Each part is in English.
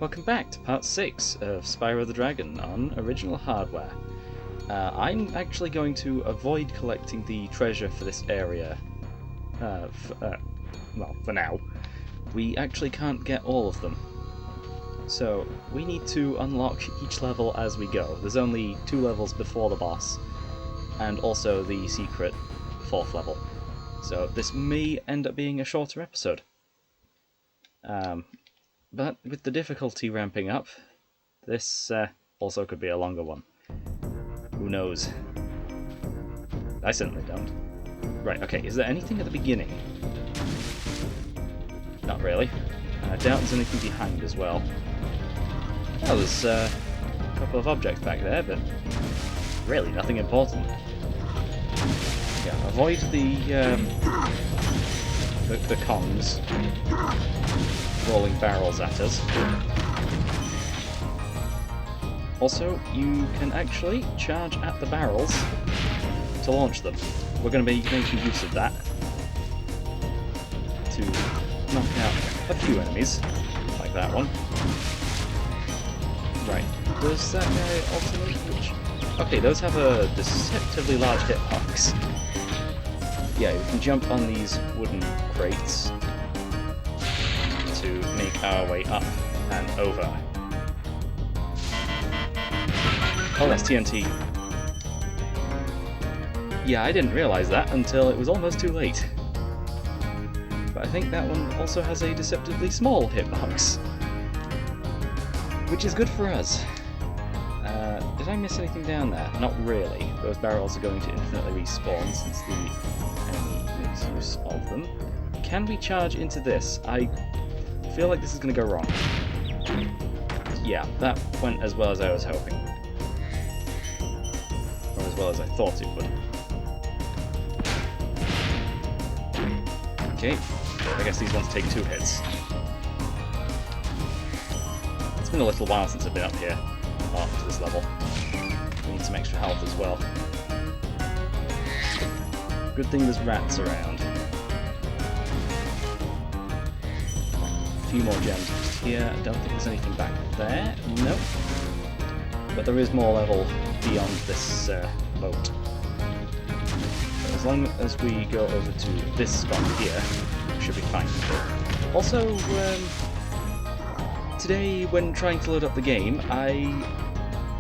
Welcome back to part 6 of Spyro the Dragon on original hardware. I'm actually going to avoid collecting the treasure for this area. Well, for now. We actually can't get all of them. So, we need to unlock each level as we go. There's only 2 levels before the boss, and also the secret 4th level. So this may end up being a shorter episode. But with the difficulty ramping up, this also could be a longer one. Who knows? I certainly don't. Right, okay, is there anything at the beginning? Not really. I doubt there's anything behind as well. Well, there's a couple of objects back there, but really nothing important. Yeah, avoid the Kongs rolling barrels at us. Also, you can actually charge at the barrels to launch them. We're going to be making use of that to knock out a few enemies, like that one. Right, does that guy alternate which? Okay, those have a deceptively large hitbox. Yeah, we can jump on these wooden crates to make our way up and over. Oh, that's TNT. Yeah, I didn't realise that until it was almost too late. But I think that one also has a deceptively small hitbox, which is good for us. Did I miss anything down there? Not really. Those barrels are going to infinitely respawn since the enemy makes use of them. Can we charge into this? I feel like this is going to go wrong. Yeah, that went as well as I was hoping. Or as well as I thought it would. Okay, I guess these ones take 2 hits. It's been a little while since I've been up here, to this level. I need some extra health as well. Good thing there's rats around. A few more gems just here. I don't think there's anything back there. Nope. But there is more level beyond this boat. But as long as we go over to this spot here, we should be fine. Also, today when trying to load up the game, I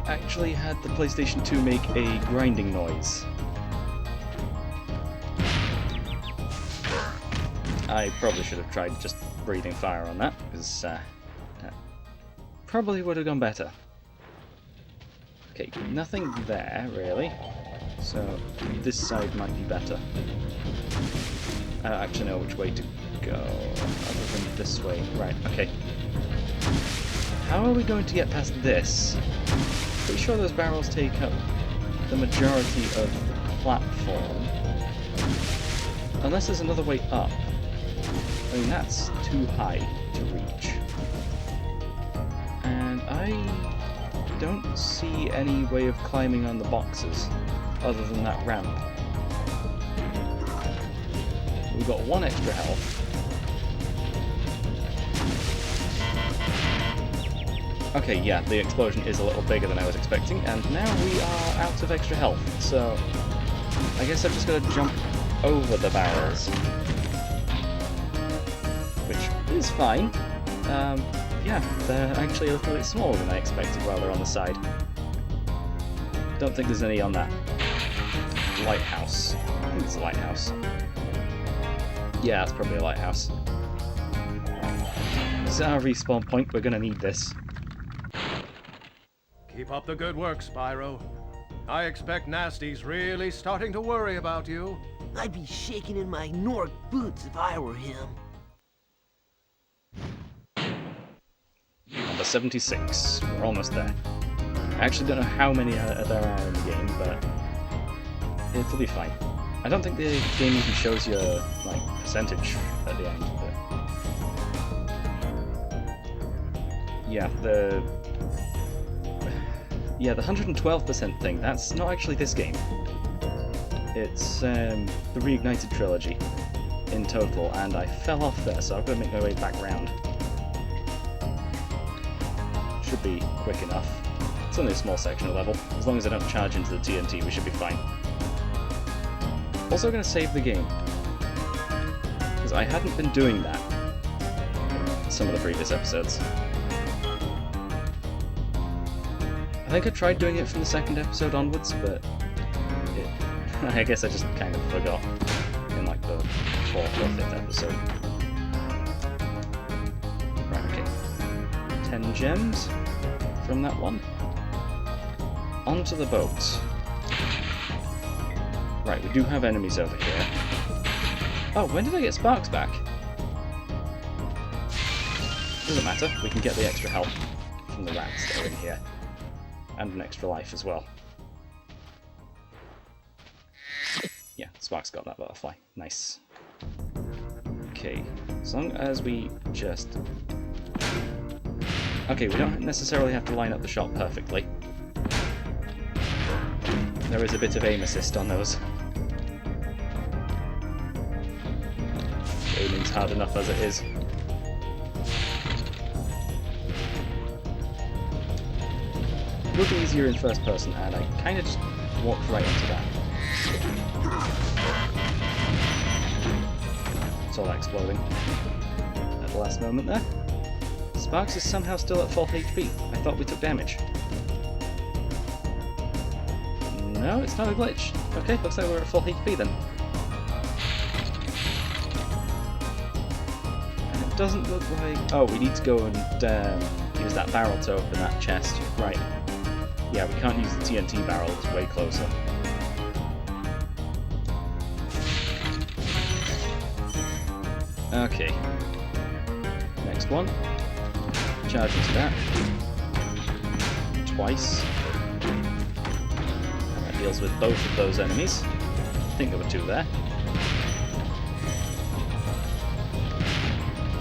actually had the PlayStation 2 make a grinding noise. I probably should have tried just breathing fire on that, because that probably would have gone better. Okay, nothing there, really. So, this side might be better. I don't actually know which way to go, other than this way. Right, okay. How are we going to get past this? Pretty sure those barrels take up the majority of the platform. Unless there's another way up. I mean, that's too high to reach. And I don't see any way of climbing on the boxes other than that ramp. We've got 1 extra health. Okay, yeah, the explosion is a little bigger than I was expecting, and now we are out of extra health, so I guess I'm just going to jump over the barrels. Which is fine. Yeah, they're actually a little bit smaller than I expected while they're on the side. Don't think there's any on that lighthouse. I think it's a lighthouse. Yeah, it's probably a lighthouse. This is our respawn point, we're going to need this. Keep up the good work, Spyro. I expect Gnasty's really starting to worry about you. I'd be shaking in my Nork boots if I were him. Number 76. We're almost there. I actually don't know how many there are in the game, but it'll be fine. I don't think the game even shows you like percentage at the end. But yeah, the 112% thing. That's not actually this game. It's the Reignited trilogy in total, and I fell off there, so I've got to make my way back round. should be quick enough. It's only a small section of level. As long as I don't charge into the TNT, we should be fine. Also going to save the game, because I hadn't been doing that in some of the previous episodes. I think I tried doing it from the second episode onwards, but I guess I just kind of forgot in like the 4th or 5th episode. Right, okay. 10 gems from that one. Onto the boat. Right, we do have enemies over here. Oh, when did I get Sparks back? Doesn't matter, we can get the extra health from the rats that are in here. And an extra life as well. Yeah, Sparks got that butterfly. Nice. Okay, as long as we just... Okay, we don't necessarily have to line up the shot perfectly. There is a bit of aim assist on those. Aiming's hard enough as it is. It would be easier in first person, and I kind of just walked right into that. It's all exploding at the last moment there. Sparks is somehow still at full HP. I thought we took damage. No, it's not a glitch. Okay, looks like we're at full HP then. And it doesn't look like... Oh, we need to go and use that barrel to open that chest. Right. Yeah, we can't use the TNT barrel, it's way closer. Okay. Next one. Charge into that. Twice. And that deals with both of those enemies. I think there were 2 there.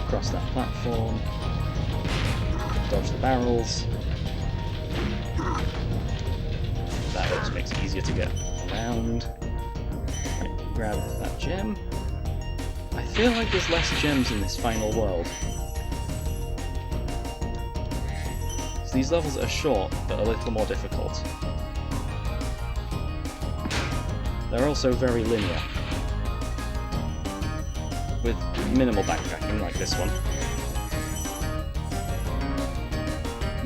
Across that platform. Dodge the barrels. That just makes it easier to get around. Right, grab that gem. I feel like there's less gems in this final world. So these levels are short, but a little more difficult. They're also very linear, with minimal backtracking, like this one.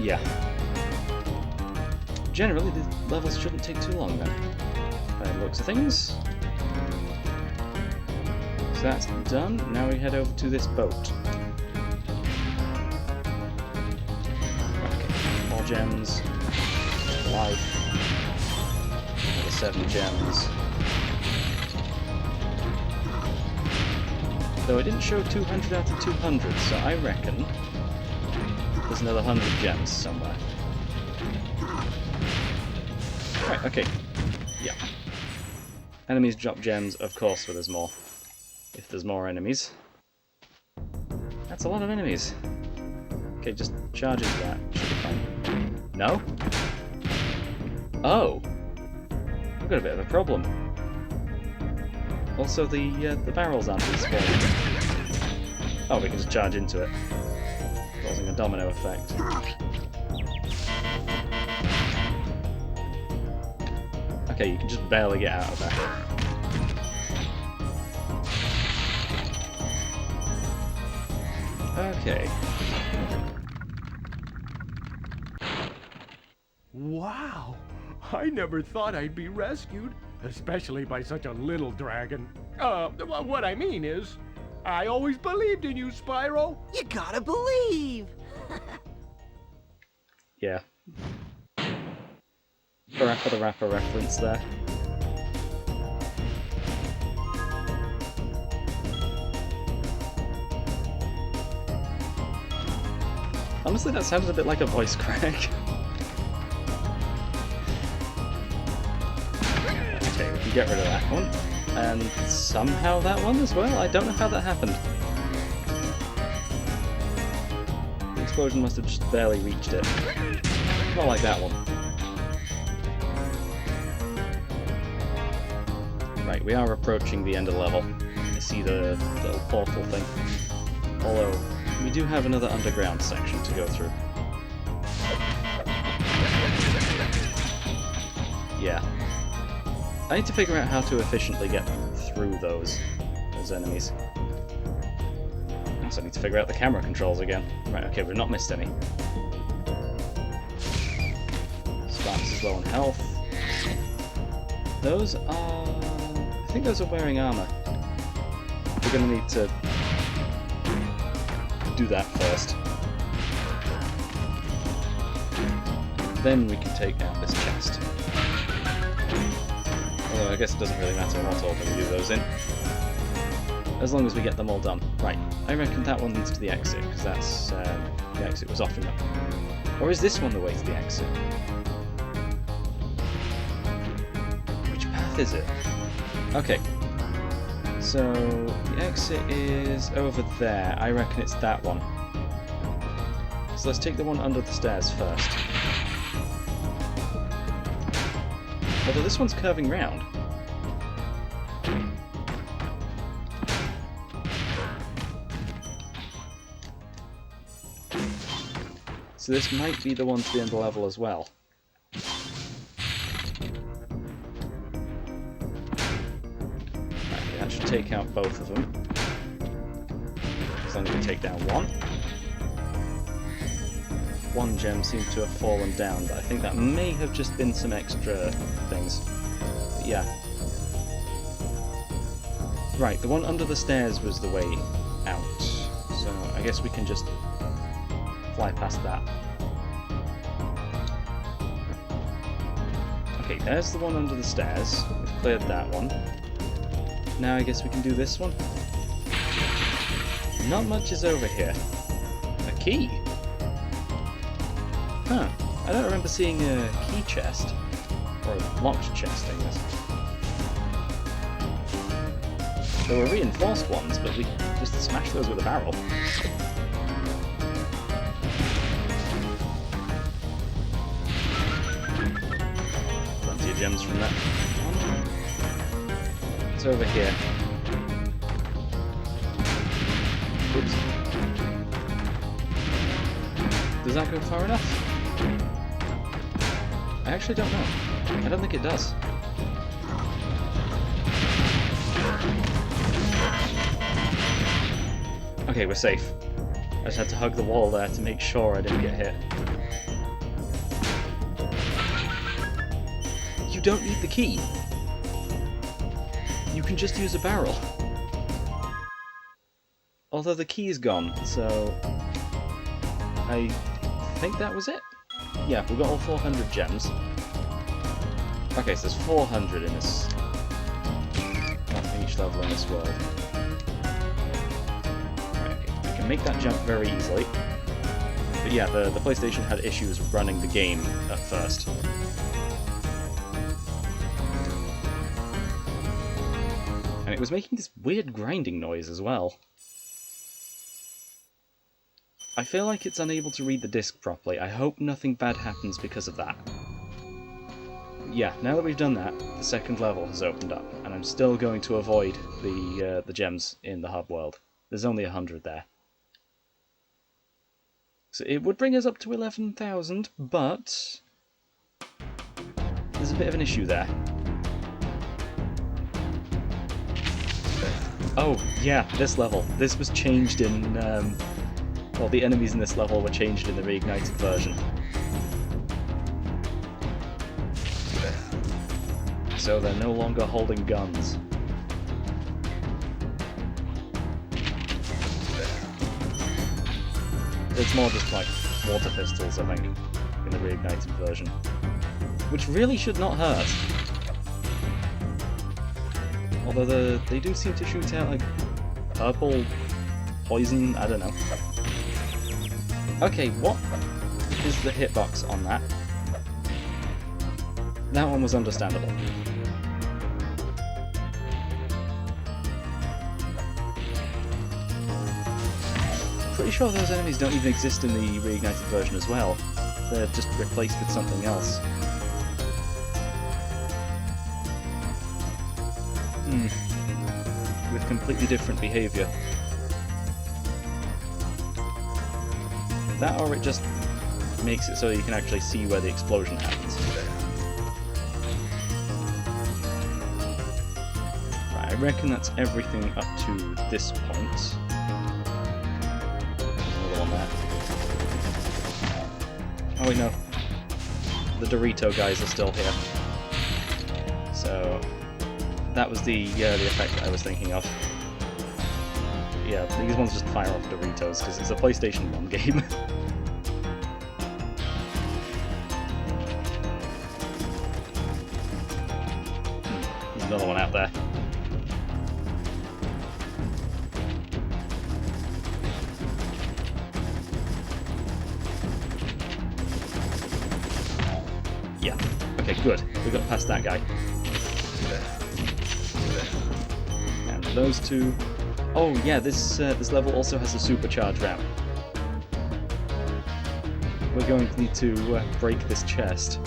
Yeah. Generally, the levels shouldn't take too long then, by the looks of things. So that's done. Now we head over to this boat. Okay, more gems. Life. Another 7 gems. Though it didn't show 200 out of 200, so I reckon there's another 100 gems somewhere. Right, okay. Yeah. Enemies drop gems, of course, where there's more. If there's more enemies. That's a lot of enemies. Okay, just charge into that. Should be fine. No? Oh! I've got a bit of a problem. Also, the barrels aren't respawning. Oh, we can just charge into it. Causing a domino effect. Okay, you can just barely get out of that. Okay. Wow! I never thought I'd be rescued, especially by such a little dragon. What I mean is, I always believed in you, Spyro. You gotta believe! Yeah. Parappa the Rapper reference there. Honestly, that sounded a bit like a voice crack. Okay, we can get rid of that one. And somehow that one as well? I don't know how that happened. The explosion must have just barely reached it. Not like that one. Right, we are approaching the end of the level. I see the little portal thing. Although, we do have another underground section to go through. I need to figure out how to efficiently get through those enemies. I also need to figure out the camera controls again. Right, okay, we've not missed any. Sparks is low on health. Those are... I think those are wearing armor. We're going to need to do that first. Then we can take out this chest. Although I guess it doesn't really matter what order we do those in. As long as we get them all done. Right, I reckon that one leads to the exit, because that's... the exit was off enough. Or is this one the way to the exit? Which path is it? Okay. So, the exit is over there. I reckon it's that one. So let's take the one under the stairs first. Although this one's curving round. So this might be the one to the end of the level as well. Okay, that should take out both of them. As long as we take down one. One gem seems to have fallen down, but I think that may have just been some extra things. But yeah. Right, the one under the stairs was the way out. So I guess we can just fly past that. Okay, there's the one under the stairs. We've cleared that one. Now I guess we can do this one. Not much is over here. A key! Huh. I don't remember seeing a key chest. Or a locked chest, I guess. There were reinforced ones, but we just smashed those with a barrel. Plenty of gems from that. It's over here. Oops. Does that go far enough? I actually don't know. I don't think it does. Okay, we're safe. I just had to hug the wall there to make sure I didn't get hit. You don't need the key. You can just use a barrel. Although the key is gone, so... I think that was it? Yeah, we got all 400 gems. Okay, so there's 400 in this... each level in this world. Right, okay. We can make that jump very easily. But yeah, the PlayStation had issues running the game at first. And it was making this weird grinding noise as well. I feel like it's unable to read the disc properly. I hope nothing bad happens because of that. Yeah, now that we've done that, the second level has opened up, and I'm still going to avoid the gems in the hub world. There's only 100 there. So it would bring us up to 11,000, but there's a bit of an issue there. Oh, yeah, this level. This was changed in... well, the enemies in this level were changed in the reignited version. So they're no longer holding guns. It's more just like water pistols, I think, in the reignited version. Which really should not hurt. Although they do seem to shoot out like purple poison, I don't know. Okay, what is the hitbox on that? That one was understandable. Pretty sure those enemies don't even exist in the reignited version as well. They're just replaced with something else. With completely different behaviour. That, or it just makes it so you can actually see where the explosion happens. reckon that's everything up to this point. There's another one there. Oh wait, no. The Dorito guys are still here. So that was the effect that I was thinking of. Yeah, these ones just fire off Doritos because it's a PlayStation 1 game. There's another one out there. Yeah. Okay, good. We got past that guy. And those two. Oh yeah, this level also has a supercharge ramp. We're going to need to break this chest.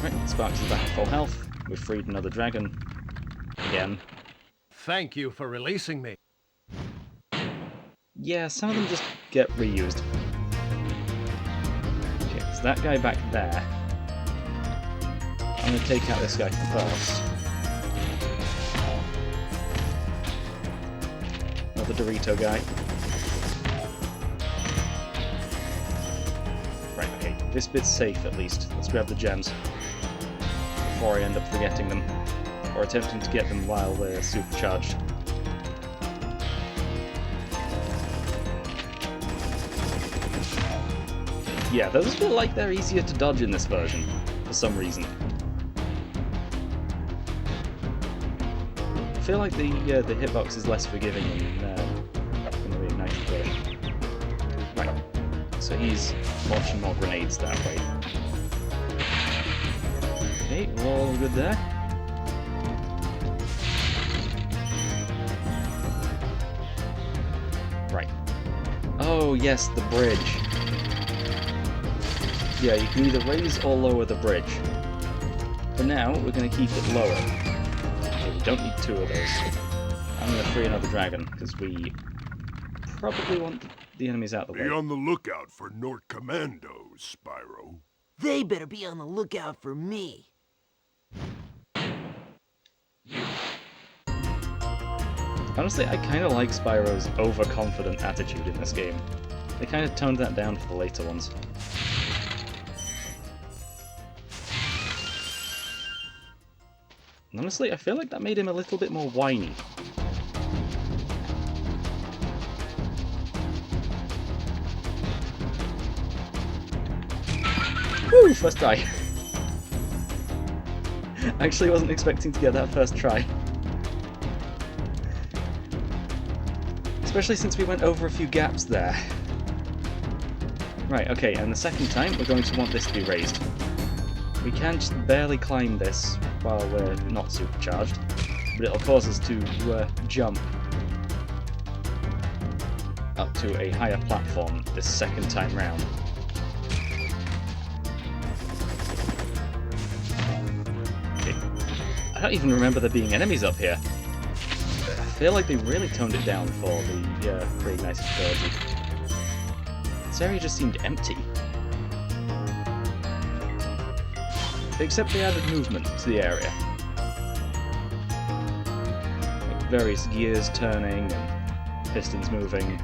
Right, Sparks is back at full health. We've freed another dragon. Again. Thank you for releasing me. Yeah, some of them just get reused. Okay, so that guy back there. I'm going to take out this guy first. Another Dorito guy. Right, okay, this bit's safe at least. Let's grab the gems before I end up forgetting them, or attempting to get them while they're supercharged. Yeah, those feel like they're easier to dodge in this version, for some reason. I feel like the hitbox is less forgiving in the reignited version. Right, so he's launching more grenades that way. Okay, we're all good there. Right. Oh yes, the bridge. Yeah, you can either raise or lower the bridge. For now, we're going to keep it lower. Okay, we don't need two of those. I'm going to free another dragon, because we probably want the enemies out of the way. Be on the lookout for Nort Commandos, Spyro. They better be on the lookout for me. Honestly, I kind of like Spyro's overconfident attitude in this game. They kind of toned that down for the later ones. Honestly, I feel like that made him a little bit more whiny. Woo! First try. Actually wasn't expecting to get that first try. Especially since we went over a few gaps there. Right, okay, and the second time we're going to want this to be raised. We can just barely climb this while we're not supercharged, but it'll cause us to jump up to a higher platform this second time round. Okay. I don't even remember there being enemies up here. I feel like they really toned it down for the reignited trilogy. This area just seemed empty. Except they added movement to the area. Like various gears turning and pistons moving.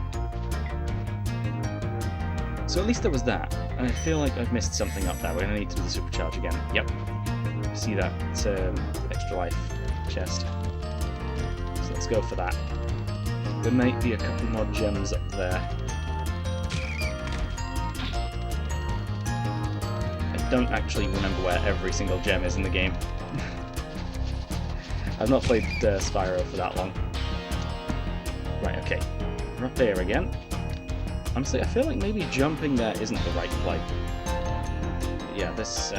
So at least there was that, and I feel like I've missed something up there. We're going to need to do the supercharge again. Yep. See that extra life chest. So let's go for that. There might be a couple more gems up there. I don't actually remember where every single gem is in the game. I've not played Spyro for that long. Right, okay. We're up here again. Honestly, I feel like maybe jumping there isn't the right play. Yeah, this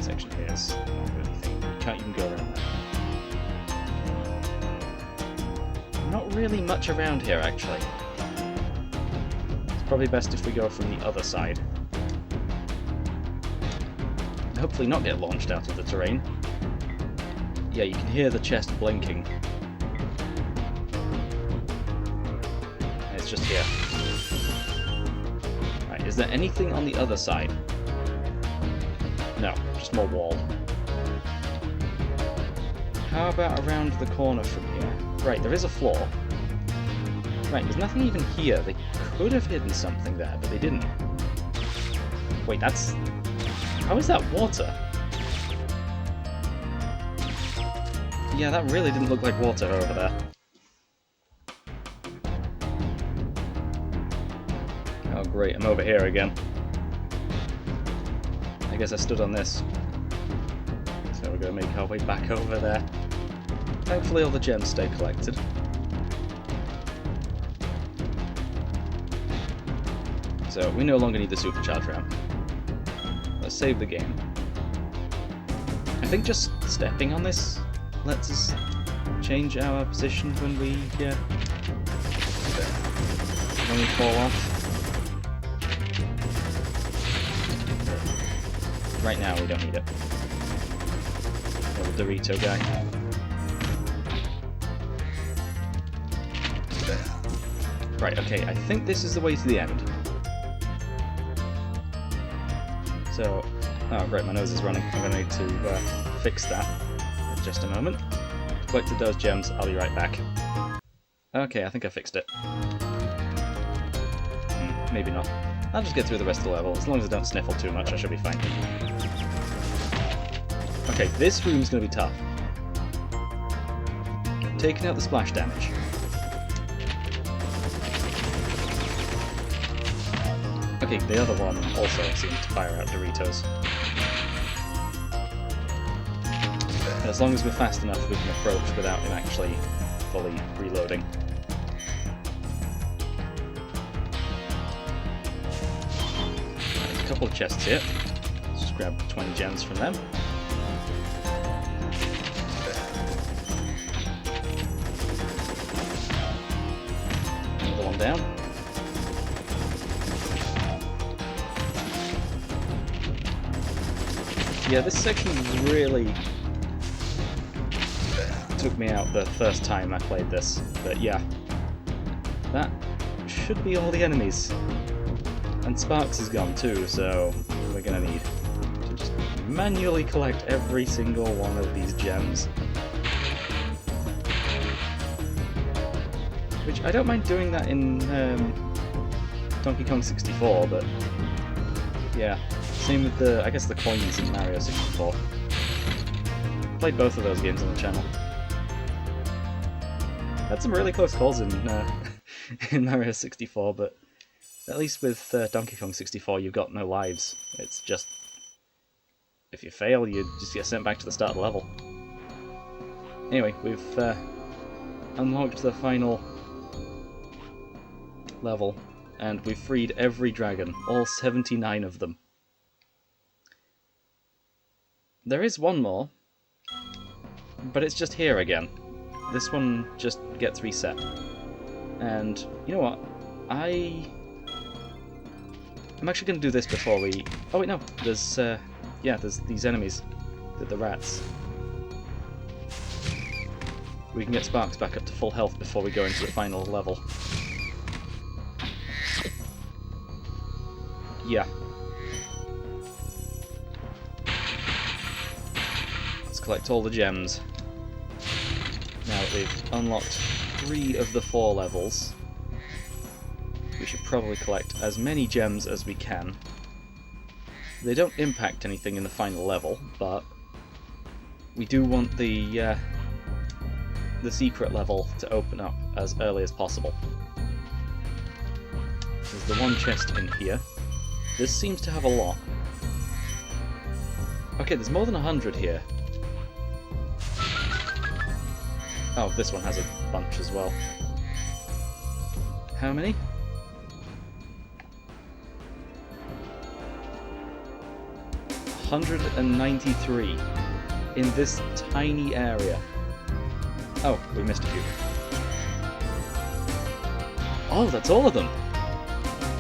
section here is not really anything. You can't even go around there. Not really much around here, actually. It's probably best if we go from the other side. And hopefully not get launched out of the terrain. Yeah, you can hear the chest blinking. It's just here. Right, is there anything on the other side? No. just more wall. How about around the corner from here? Right, there is a floor. Right, there's nothing even here. They could have hidden something there, but they didn't. Wait, that's... How is that water? Yeah, that really didn't look like water over there. Oh great, I'm over here again. I guess I stood on this. So we're going to make our way back over there. Thankfully all the gems stay collected. So we no longer need the supercharge ramp. Let's save the game. I think just stepping on this lets us change our position when we fall off. Right now we don't need it. The Dorito guy. Right, okay, I think this is the way to the end. So, oh great, my nose is running. I'm going to need to fix that in just a moment. Collected those gems, I'll be right back. Okay, I think I fixed it. Maybe not. I'll just get through the rest of the level. As long as I don't sniffle too much, I should be fine. Okay, this room's going to be tough. Taking out the splash damage. Okay, the other one also seemed to fire out Doritos. As long as we're fast enough, we can approach without him actually fully reloading. There's a couple of chests here. Let's just grab 20 gems from them. Another one down. Yeah, this section really took me out the first time I played this, but yeah, that should be all the enemies. And Sparks is gone too, so we're gonna need to just manually collect every single one of these gems. Which, I don't mind doing that in Donkey Kong 64, but yeah. Same with the, I guess, the coins in Mario 64. Played both of those games on the channel. Had some really close calls in in Mario 64, but at least with Donkey Kong 64 you've got no lives. It's just, if you fail, you just get sent back to the start of the level. Anyway, we've unlocked the final level, and we've freed every dragon, all 79 of them. There is one more, but it's just here again. This one just gets reset. And, you know what? I'm actually going to do this before we... Oh wait, no. There's, yeah, there's these enemies. The rats. We can get Sparks back up to full health before we go into the final level. Yeah. Collect all the gems. Now that we've unlocked 3 of the 4 levels, we should probably collect as many gems as we can. They don't impact anything in the final level, but we do want the secret level to open up as early as possible. There's the one chest in here. This seems to have a lot. Okay, there's more than 100 here. Oh, this one has a bunch as well. How many? $193 in this tiny area. Oh, we missed a few. Oh, that's all of them!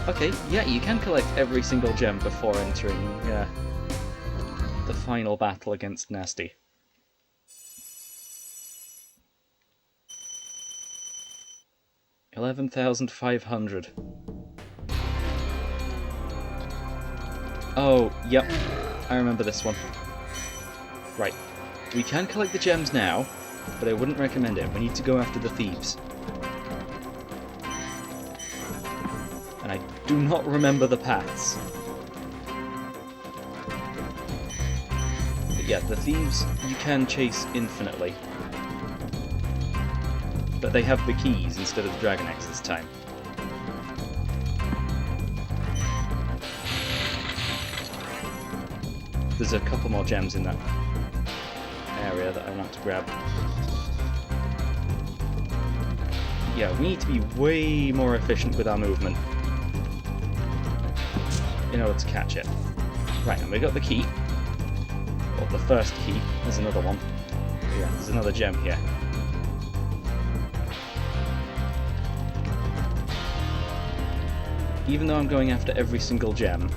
Okay, yeah, you can collect every single gem before entering the final battle against Gnasty. $11,500. Oh, yep. I remember this one. Right. We can collect the gems now, but I wouldn't recommend it. We need to go after the thieves. And I do not remember the paths. But yeah, the thieves you can chase infinitely. But they have the keys instead of the dragon eggs this time. There's a couple more gems in that area that I want to grab. Yeah, we need to be way more efficient with our movement in order to catch it. Right, and we got the key. Or the first key. There's another one. Yeah, there's another gem here. Even though I'm going after every single gem,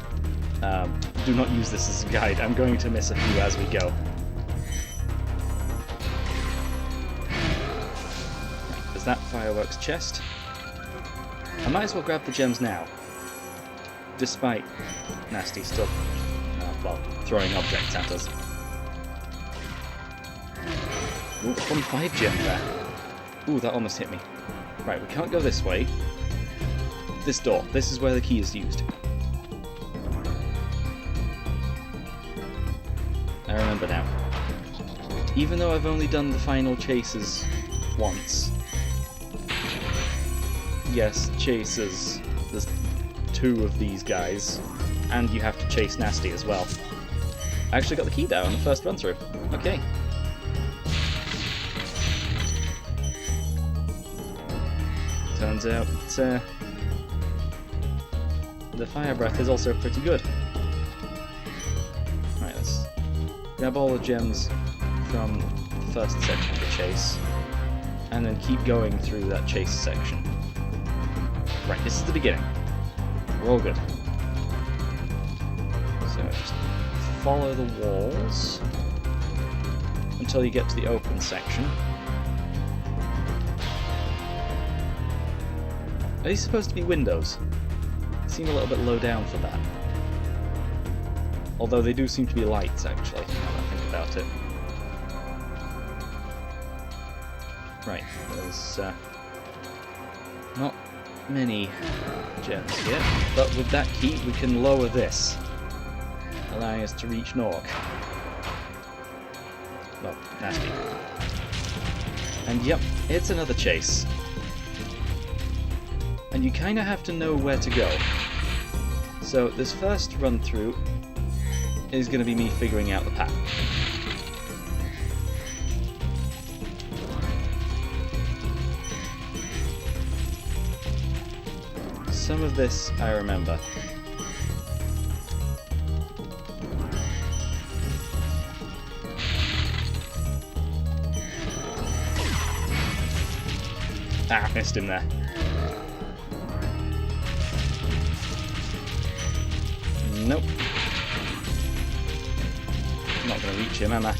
do not use this as a guide. I'm going to miss a few as we go. There's that fireworks chest. I might as well grab the gems now. Despite Gnasty still, well, throwing objects at us. Ooh, 25 gem there. Ooh, that almost hit me. Right, we can't go this way. This door. This is where the key is used. I remember now. Even though I've only done the final chases once. Yes, chases. There's 2 of these guys. And you have to chase Gnasty as well. I actually got the key there on the first run through. Okay. Turns out the fire breath is also pretty good. Right, let's grab all the gems from the first section of the chase, and then keep going through that chase section. Right, this is the beginning. We're all good. So just follow the walls until you get to the open section. Are these supposed to be windows? Seem a little bit low down for that. Although they do seem to be lights, actually, now that I think about it. Right, there's not many gems here, but with that key we can lower this, allowing us to reach Nork. Well, Gnasty. And yep, it's another chase. And you kind of have to know where to go. So this first run through is going to be me figuring out the path. Some of this I remember. Ah, missed him there. Nope. Not going to reach him, am I?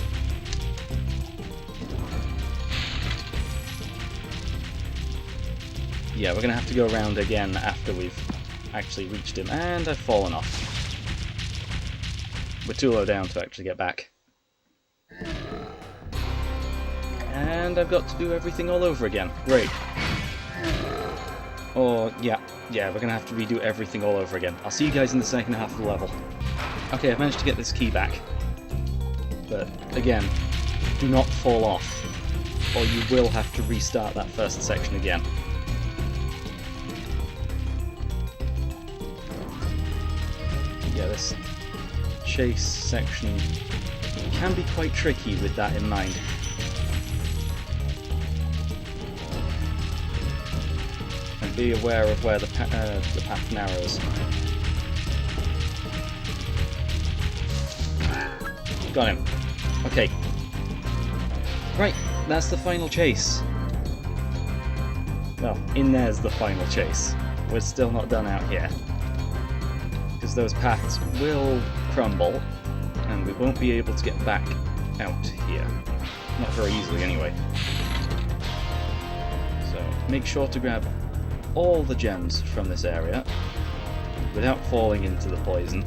Yeah, we're going to have to go around again after we've actually reached him. And I've fallen off. We're too low down to actually get back. And I've got to do everything all over again. Great. Or, yeah, we're going to have to redo everything all over again. I'll see you guys in the second half of the level. Okay, I've managed to get this key back. But, again, do not fall off, or you will have to restart that first section again. Yeah, this chase section can be quite tricky with that in mind. And be aware of where the path narrows. Got him. Okay. Right, that's the final chase. Well, in there's the final chase. We're still not done out here. Because those paths will crumble, and we won't be able to get back out here. Not very easily, anyway. So, make sure to grab all the gems from this area, without falling into the poison.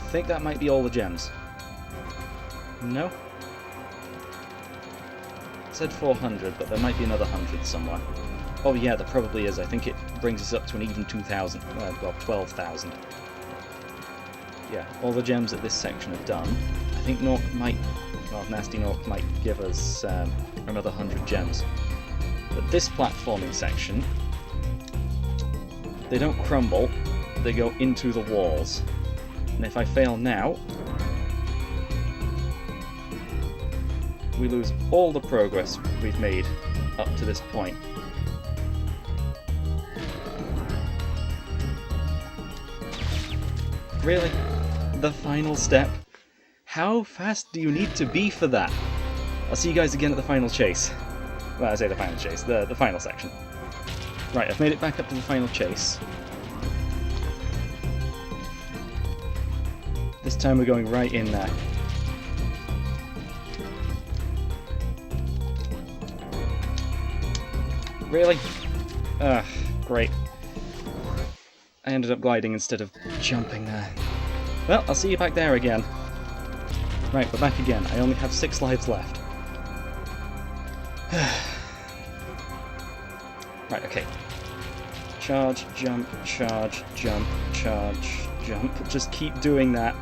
think that might be all the gems. No? It said 400, but there might be another 100 somewhere. Oh yeah, there probably is. I think it brings us up to an even 2,000. Well, 12,000. Yeah, all the gems at this section are done. I think Nork might... Well, Gnasty Nork might give us another 100 gems. But this platforming section, they don't crumble, they go into the walls. And if I fail now, we lose all the progress we've made up to this point. Really? The final step? How fast do you need to be for that? I'll see you guys again at the final chase. Well, I say the final chase, the final section. Right, I've made it back up to the final chase. This time we're going right in there. Really? Ugh, great. I ended up gliding instead of jumping there. Well, I'll see you back there again. Right, we're back again. I only have 6 lives left. Right, okay. Charge, jump, charge, jump, charge, jump. Just keep doing that.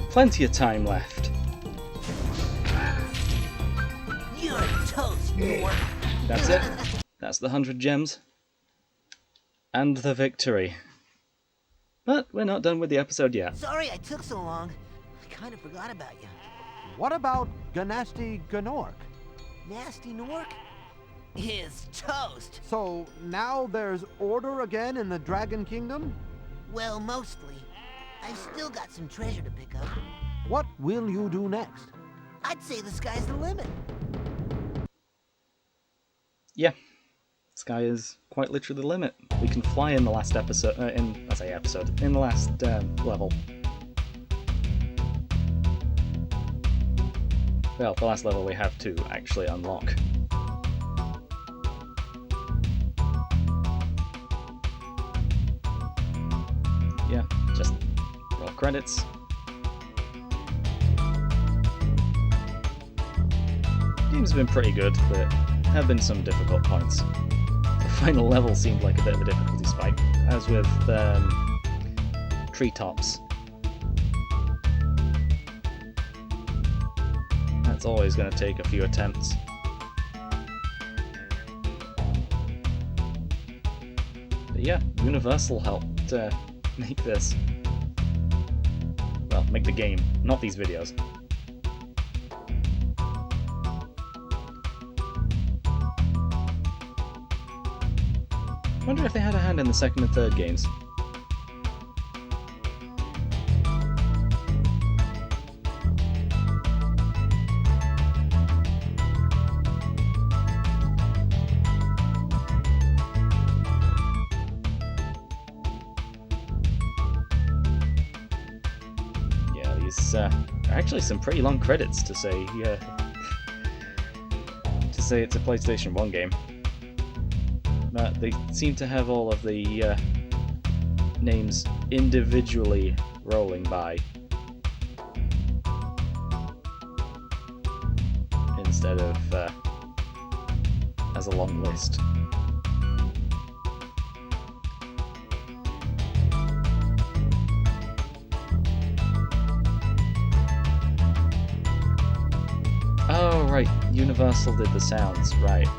Plenty of time left. You're toast, Nork. That's it. That's the 100 gems. And the victory. But we're not done with the episode yet. Sorry I took so long. I kind of forgot about you. What about Gnasty Gnork? Nasty Nork is toast. So now there's order again in the Dragon Kingdom? Well, mostly. I've still got some treasure to pick up. What will you do next? I'd say the sky's the limit. Yeah. Sky is quite literally the limit. We can fly in the last episode, in the last level. Well, the last level we have to actually unlock. Yeah, just roll credits. Game's been pretty good, but have been some difficult points. The final level seemed like a bit of a difficulty spike, as with treetops. That's always going to take a few attempts. But yeah, Universal helped make this. Well, make the game, not these videos. I wonder if they had a hand in the second and third games. Yeah, these are actually some pretty long credits to say it's a PlayStation 1 game. But they seem to have all of the names individually rolling by instead of as a long list. Oh right, Universal did the sounds, right.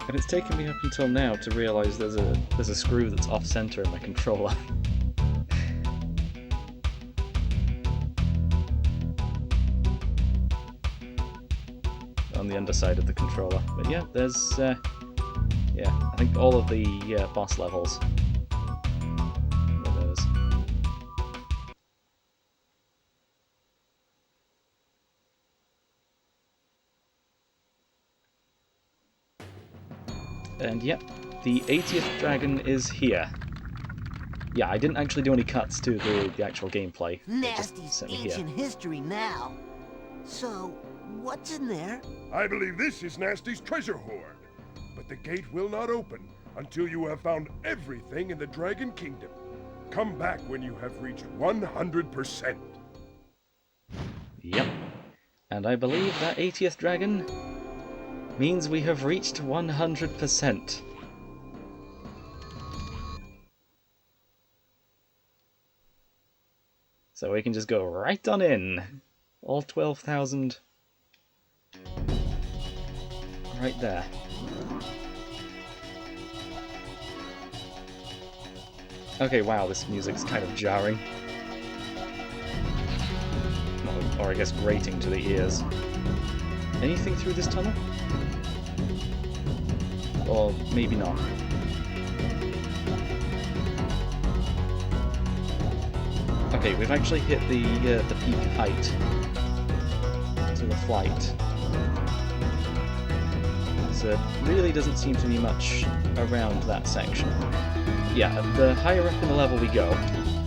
And it's taken me up until now to realise there's a screw that's off center in my controller. On the underside of the controller. But yeah, there's I think all of the boss levels are those. And yep, the 80th dragon is here. yeah, I didn't actually do any cuts to the actual gameplay. It just Gnasty's sent me here. ancient history now. So, what's in there? I believe this is Gnasty's treasure hoard. But the gate will not open until you have found everything in the Dragon Kingdom. Come back when you have reached 100%. Yep. And I believe that 80th dragon means we have reached 100%. So we can just go right on in. All 12,000 right there. Okay, wow, this music's kind of jarring. Or I guess grating to the ears. Anything through this tunnel? Or maybe not. Okay, we've actually hit the peak height to the flight. So it really doesn't seem to be much around that section. Yeah, the higher up in the level we go,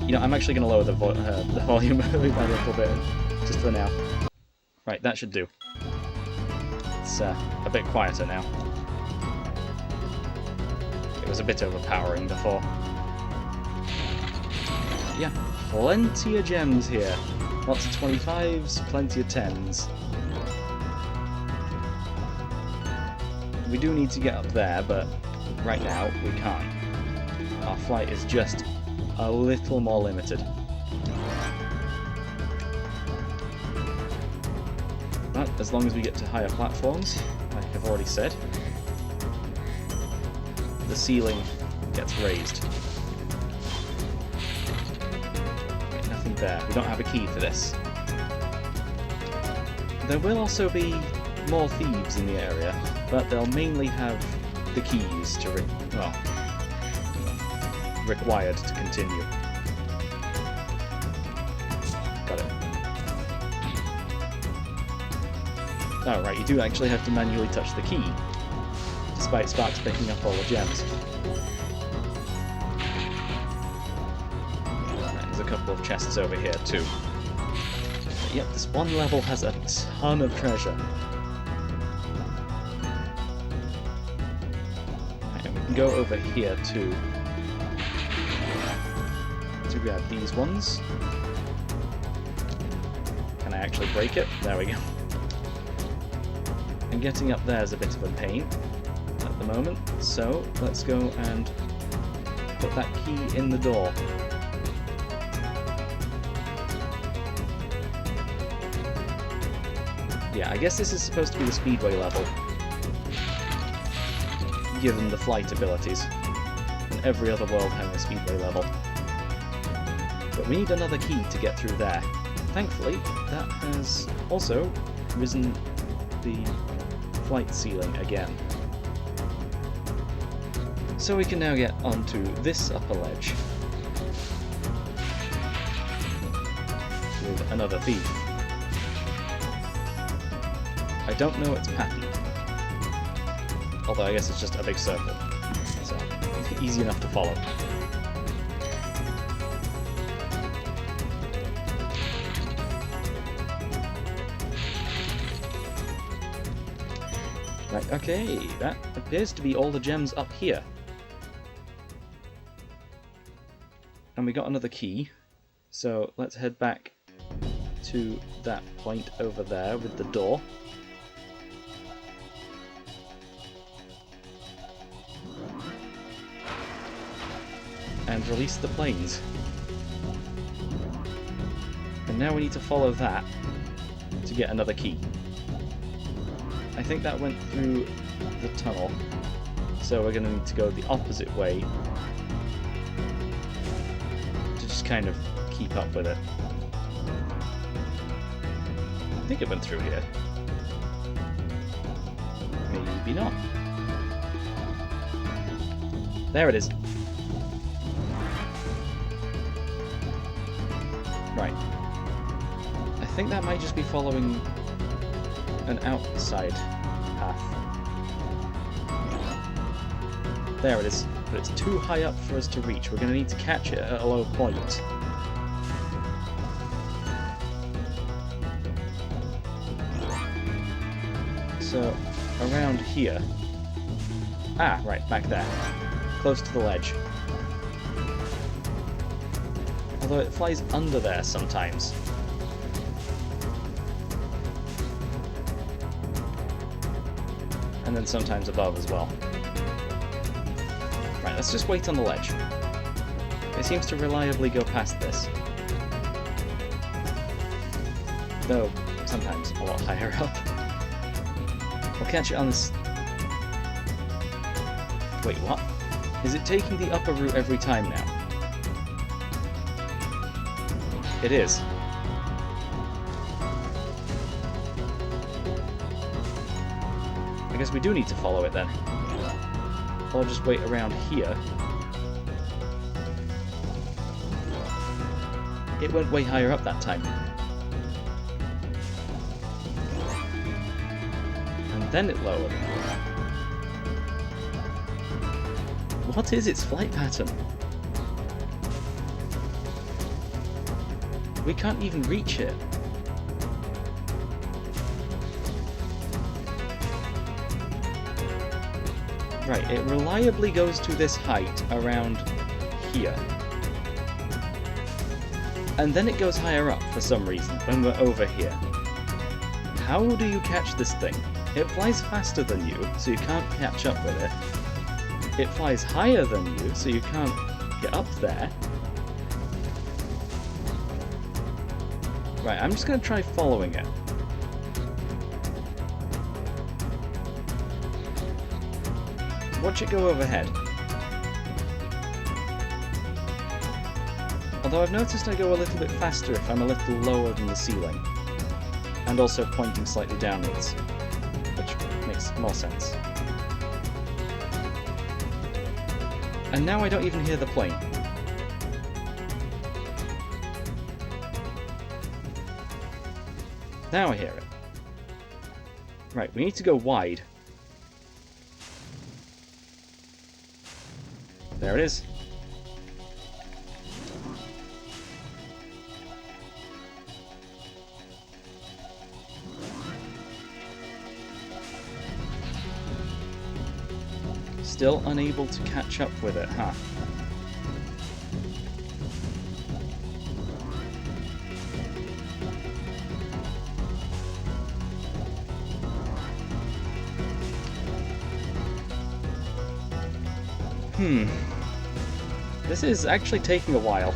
you know, I'm actually going to lower the volume a little bit, just for now. Right, that should do. It's a bit quieter now. It was a bit overpowering before. Yeah, plenty of gems here. Lots of 25s, plenty of 10s. We do need to get up there, but right now we can't. Our flight is just a little more limited. But as long as we get to higher platforms, like I've already said, the ceiling gets raised. Okay, nothing there. We don't have a key for this. There will also be more thieves in the area, but they'll mainly have the keys to required to continue. Got it. Oh right, you do actually have to manually touch the key, despite Sparks picking up all the gems. Right, there's a couple of chests over here too. But yep, this one level has a ton of treasure. Right, and we can go over here too. To grab these ones. Can I actually break it? There we go. And getting up there is a bit of a pain at the moment, so let's go and put that key in the door. Yeah, I guess this is supposed to be the speedway level, given the flight abilities, and every other world having a speedway level. But we need another key to get through there. Thankfully, that has also risen the flight ceiling again. So we can now get onto this upper ledge with another thief. I don't know its pattern, although I guess it's just a big circle, so easy enough to follow. Right, okay, that appears to be all the gems up here. And we got another key, so let's head back to that point over there with the door. And release the planes. And now we need to follow that to get another key. I think that went through the tunnel, so we're going to need to go the opposite way to just kind of keep up with it. I think it went through here. Maybe not. There it is. Right. I think that might just be following an outside path. There it is. But it's too high up for us to reach. We're going to need to catch it at a low point. So, around here. Ah, right, back there. Close to the ledge. Although it flies under there sometimes. And then sometimes above as well. Right, let's just wait on the ledge. It seems to reliably go past this. Though, sometimes a lot higher up. We'll catch it on this... Wait, what? Is it taking the upper route every time now? It is. I guess we do need to follow it then. I'll just wait around here. It went way higher up that time. And then it lowered. What is its flight pattern? We can't even reach it. Right, it reliably goes to this height around here. And then it goes higher up for some reason when we're over here. How do you catch this thing? It flies faster than you, so you can't catch up with it. It flies higher than you, so you can't get up there. Right, I'm just going to try following it. Watch it go overhead. Although I've noticed I go a little bit faster if I'm a little lower than the ceiling. And also pointing slightly downwards, which makes more sense. And now I don't even hear the plane. Now I hear it. Right, we need to go wide. There it is. Still unable to catch up with it, huh? This is actually taking a while.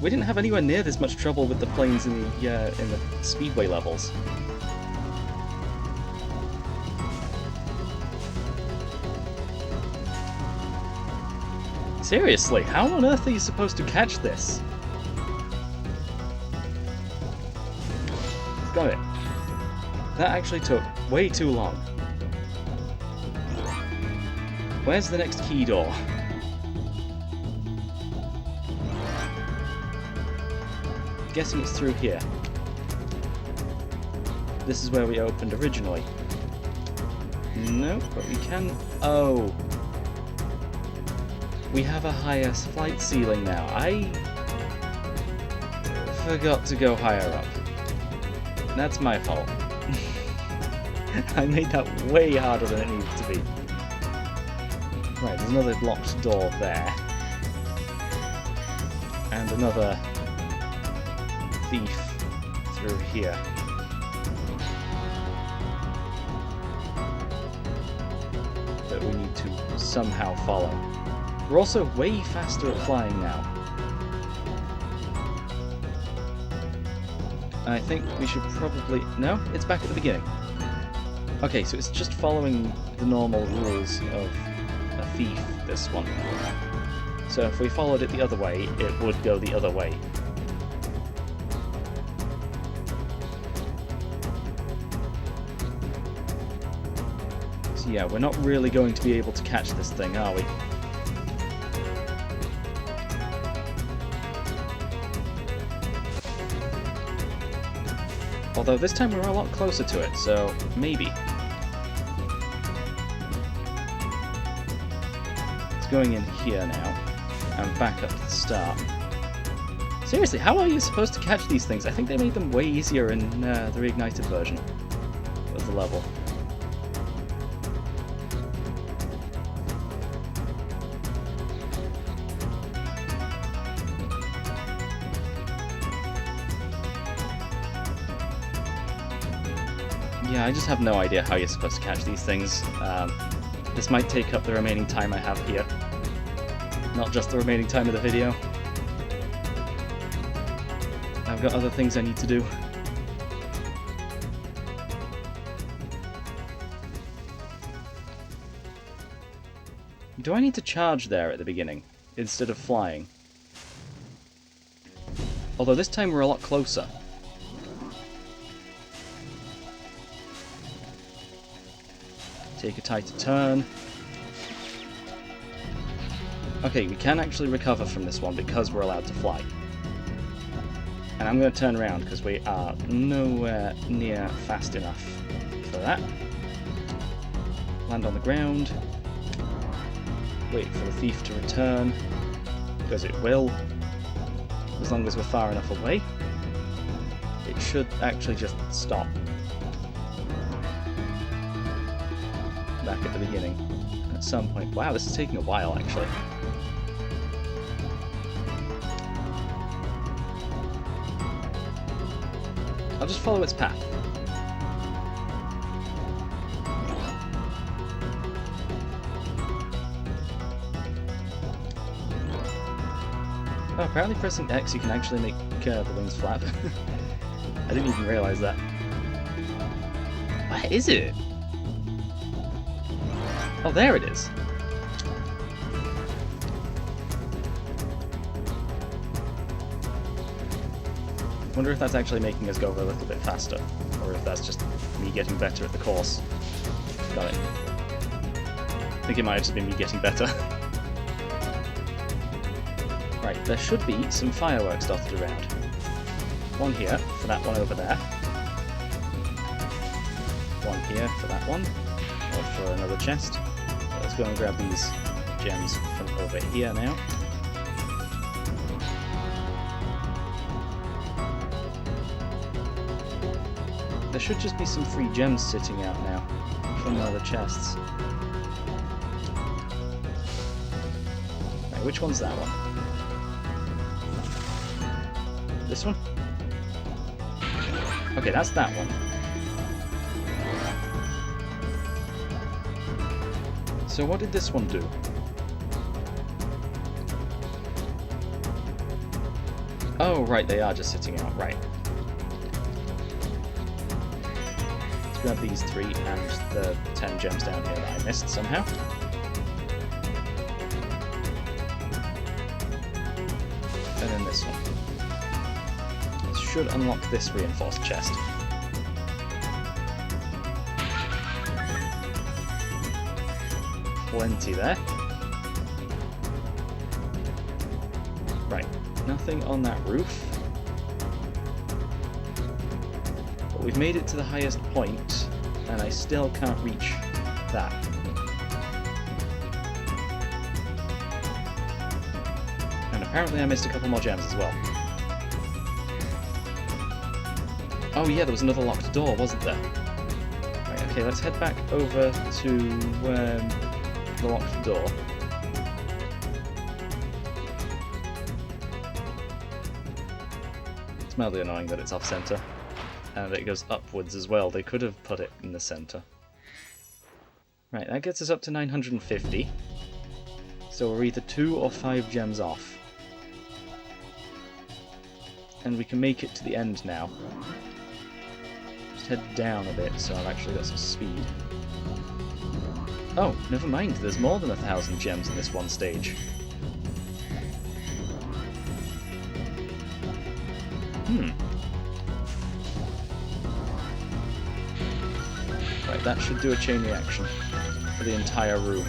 We didn't have anywhere near this much trouble with the planes in the speedway levels. Seriously, how on earth are you supposed to catch this? Got it. That actually took way too long. Where's the next key door? Guessing it's through here. This is where we opened originally. No, but we can... Oh! We have a higher flight ceiling now. I forgot to go higher up. That's my fault. I made that way harder than it needed to be. Right, there's another locked door there. And another thief through here. That we need to somehow follow. We're also way faster at flying now. And I think we should probably... No, it's back at the beginning. Okay, so it's just following the normal rules of a thief, this one. So if we followed it the other way, it would go the other way. So yeah, we're not really going to be able to catch this thing, are we? Although this time we're a lot closer to it, so maybe. It's going in here now, and back up to the start. Seriously, how are you supposed to catch these things? I think they made them way easier in the reignited version of the level. Yeah, I just have no idea how you're supposed to catch these things. This might take up the remaining time I have here. Not just the remaining time of the video. I've got other things I need to do. Do I need to charge there at the beginning, instead of flying? Although this time we're a lot closer. Take a tighter turn. Okay, we can actually recover from this one because we're allowed to fly. And I'm going to turn around because we are nowhere near fast enough for that. Land on the ground. Wait for the thief to return, because it will, as long as we're far enough away. It should actually just stop. Back at the beginning, at some point. Wow, this is taking a while, actually. I'll just follow its path. Oh, apparently pressing X you can actually make the wings flap. I didn't even realise that. Where is it? Oh, there it is. Wonder if that's actually making us go a little bit faster, or if that's just me getting better at the course. Got it. I think it might have just been me getting better. Right, there should be some fireworks dotted around. One here for that one over there. One here for that one, or for another chest. Let's go and grab these gems from over here now. There should just be some free gems sitting out now from one of the chests. Right, which one's that one? This one? Okay, that's that one. So what did this one do? Oh, right, they are just sitting out, right. Let's grab these 3 and the 10 gems down here that I missed somehow. And then this one. This should unlock this reinforced chest. Plenty there. Right, nothing on that roof. But we've made it to the highest point, and I still can't reach that. And apparently I missed a couple more gems as well. Oh yeah, there was another locked door, wasn't there? Right, okay, let's head back over to the locked door. It's mildly annoying that it's off-center. And it goes upwards as well. They could have put it in the center. Right, that gets us up to 950. So we're either 2 or 5 gems off. And we can make it to the end now. Just head down a bit so I've actually got some speed. Oh, never mind, there's more than 1,000 gems in this one stage. Right, that should do a chain reaction for the entire room.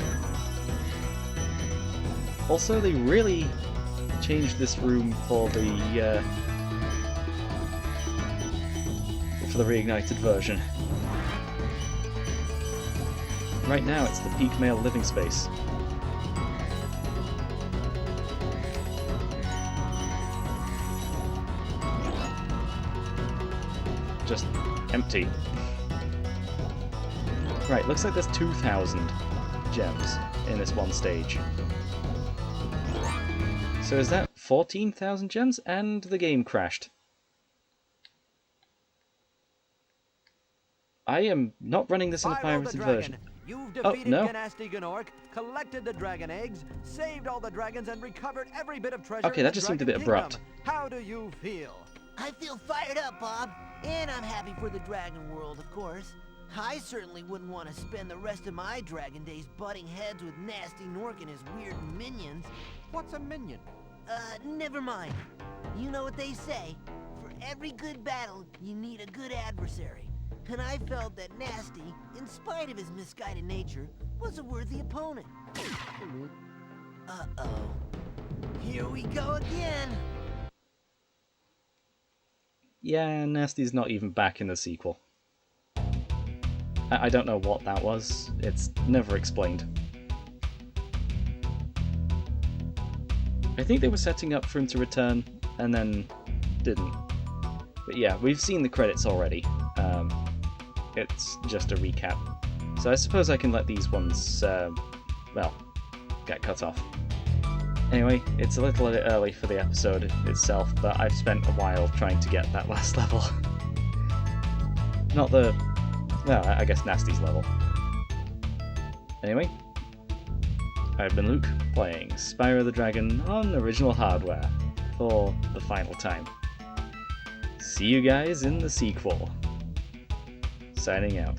Also, they really changed this room for the for the reignited version. Right now it's the peak male living space. Just empty. Right, looks like there's 2,000 gems in this one stage. So is that 14,000 gems? And the game crashed. I am not running this in a Spyro the pirated Dragon, version. you've Oh, defeated no. Gnasty, collected the dragon eggs, saved all the dragons, and recovered every bit of treasure. Okay, in that the just seemed a Dragon bit abrupt. Kingdom. How do you feel? I feel fired up, Bob. And I'm happy for the dragon world, of course. I certainly wouldn't want to spend the rest of my dragon days butting heads with Gnasty Nork and his weird minions. What's a minion? Never mind. You know what they say. For every good battle, you need a good adversary. And I felt that Gnasty, in spite of his misguided nature, was a worthy opponent. Uh-oh. Here we go again. Yeah, Gnasty's not even back in the sequel. I don't know what that was. It's never explained. I think they were setting up for him to return, and then didn't. But yeah, we've seen the credits already. It's just a recap. So I suppose I can let these ones, well, get cut off. Anyway, it's a little bit early for the episode itself, but I've spent a while trying to get that last level. Not the... well, I guess Gnasty's level. Anyway, I've been Luke, playing Spyro the Dragon on original hardware for the final time. See you guys in the sequel. Signing out.